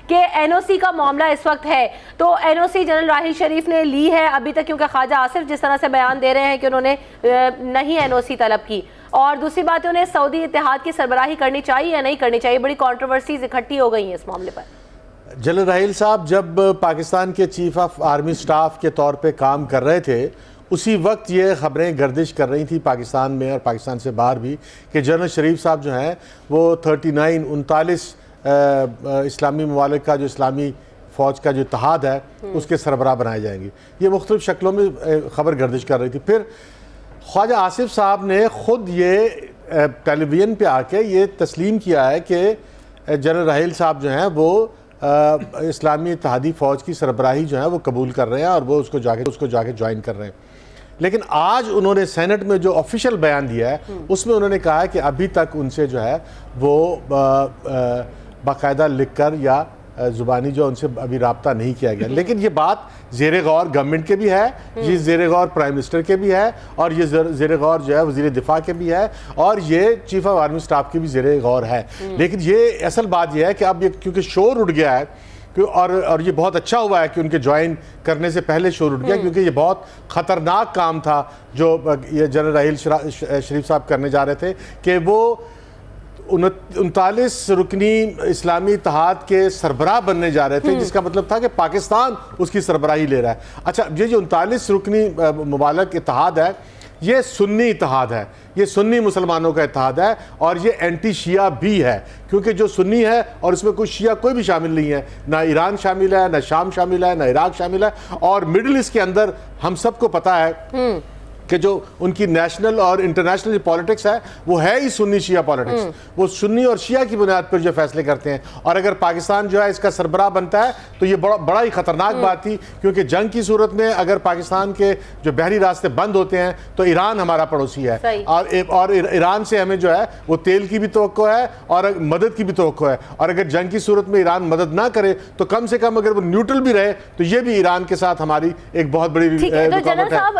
कि एनओसी का मामला इस वक्त है, तो एनओसी जनरल राहिल शरीफ ने ली है अभी तक, क्योंकि ख्वाजा आसिफ जिस तरह से बयान दे रहे हैं कि उन्होंने नहीं एनओसी तलब की, और दूसरी बात है उन्हें सऊदी इत्तेहाद की सरबराही करनी चाहिए या नहीं करनी चाहिए। बड़ी कंट्रोवर्सीज इकट्ठी हो गई हैं इस मामले पर। जनरल राहिल साहब जब पाकिस्तान के चीफ ऑफ आर्मी स्टाफ के तौर पे काम कर रहे थे, उसी वक्त ये ख़बरें गर्दिश कर रही थी पाकिस्तान में और पाकिस्तान से बाहर भी कि जनरल शरीफ साहब जो हैं वो 39 इस्लामी ममालिक का जो इस्लामी फ़ौज का जो इत्तेहाद है उसके सरबराह बनाए जाएंगे। ये मुख्तलिफ शक्लों में ख़बर गर्दिश कर रही थी। फिर ख्वाजा आसिफ साहब ने ख़ुद ये टेलीविज़न पे आके ये तस्लीम किया है कि जनरल राहिल साहब जो हैं वो इस्लामी इत्तेहादी फ़ौज की सरबराही जो है वो कबूल कर रहे हैं और वो उसको जाके ज्वाइन कर रहे हैं। लेकिन आज उन्होंने सेनेट में जो ऑफिशियल बयान दिया है उसमें उन्होंने कहा है कि अभी तक उनसे जो है वो बाकायदा लिख कर या ज़ुबानी जो उनसे अभी रब्ता नहीं किया गया। लेकिन ये बात ज़ेर गौर गवर्नमेंट के भी है, ये ज़ेर गौर प्राइम मिनिस्टर के भी है, और ये ज़ेर गौर जो है वज़ीर दिफा के भी है, और ये चीफ ऑफ आर्मी स्टाफ की भी ज़ेर गौर है। लेकिन ये असल बात यह है कि अब ये क्योंकि शोर उठ गया है, और ये बहुत अच्छा हुआ है कि उनके ज्वाइन करने से पहले शोर उठ गया, क्योंकि ये बहुत ख़तरनाक काम था जो ये जनरल राहिल शरीफ साहब करने जा रहे थे कि वो 39 रुकनी इस्लामी इत्तेहाद के सरबराह बनने जा रहे थे, जिसका मतलब था कि पाकिस्तान उसकी सरबराही ले रहा है। अच्छा, ये जो 39 रुकनी ममालिक इत्तेहाद है ये सुन्नी इत्तेहाद है, ये सुन्नी मुसलमानों का इत्तेहाद है, और ये एंटी शिया भी है, क्योंकि जो सुन्नी है और इसमें कोई शिया कोई भी शामिल नहीं है, ना ईरान शामिल है, ना शाम शामिल है, ना इराक शामिल है। और मिडिल ईस्ट के अंदर हम सबको पता है कि जो उनकी नेशनल और इंटरनेशनल पॉलिटिक्स है वो है ही सुन्नी शिया पॉलिटिक्स। वो सुन्नी और शिया की बुनियाद पर जो फैसले करते हैं, और अगर पाकिस्तान जो है इसका सरबराह बनता है तो ये बड़ा ही खतरनाक बात थी, क्योंकि जंग की सूरत में अगर पाकिस्तान के जो बहरी रास्ते बंद होते हैं तो ईरान हमारा पड़ोसी है, और ईरान से हमें जो है वो तेल की भी तवक्को है और मदद की भी तवक्को है। और अगर जंग की सूरत में ईरान मदद ना करे तो कम से कम अगर वो न्यूट्रल भी रहे तो ये भी ईरान के साथ हमारी एक बहुत बड़ी रुकावट है।